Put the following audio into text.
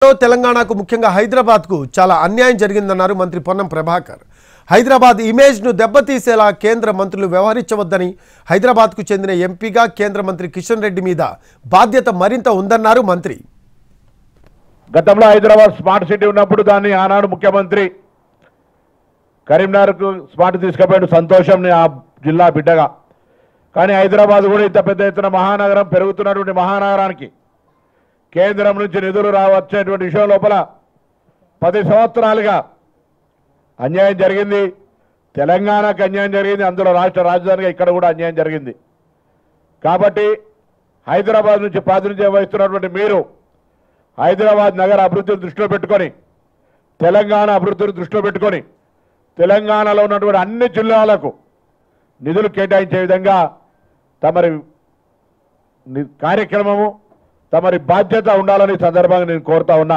తెలంగాణకు ముఖ్యంగా హైదరాబాద్కు చాలా అన్యాయం జరిగిందన్నారు మంత్రి పొన్నం ప్రభాకర్. హైదరాబాద్ ఇమేజ్ను దెబ్బతీసేలా కేంద్ర మంత్రులు వ్యవహరించవద్దని, హైదరాబాద్కు చెందిన ఎంపీగా కేంద్ర మంత్రి కిషన్ రెడ్డి మీద బాధ్యత మరింత ఉందన్నారు మంత్రి. గతంలో హైదరాబాద్ స్మార్ట్ సిటీ ఉన్నప్పుడు దాన్ని ఆనాడు ముఖ్యమంత్రి కరీంనగర్కు స్మార్ట్ తీసుకుపోయాడు, సంతోషం ఆ జిల్లా బిడ్డగా. కానీ హైదరాబాద్ కూడా ఇంత పెద్ద ఎత్తున మహానగరం పెరుగుతున్నటువంటి మహానగరానికి కేంద్రం నుంచి నిధులు రావచ్చేటువంటి విషయం లోపల 10 సంవత్సరాలుగా అన్యాయం జరిగింది. తెలంగాణకు అన్యాయం జరిగింది, అందులో రాష్ట్ర రాజధానిగా ఇక్కడ కూడా అన్యాయం జరిగింది. కాబట్టి హైదరాబాద్ నుంచి ప్రాతినిధ్యం వహిస్తున్నటువంటి మీరు హైదరాబాద్ నగర అభివృద్ధిని దృష్టిలో పెట్టుకొని, తెలంగాణ అభివృద్ధిని దృష్టిలో పెట్టుకొని, తెలంగాణలో ఉన్నటువంటి అన్ని జిల్లాలకు నిధులు కేటాయించే విధంగా తమరి కార్యక్రమము, తమరి బాధ్యత ఉండాలని సందర్భంగా నేను కోరుతా ఉన్నా.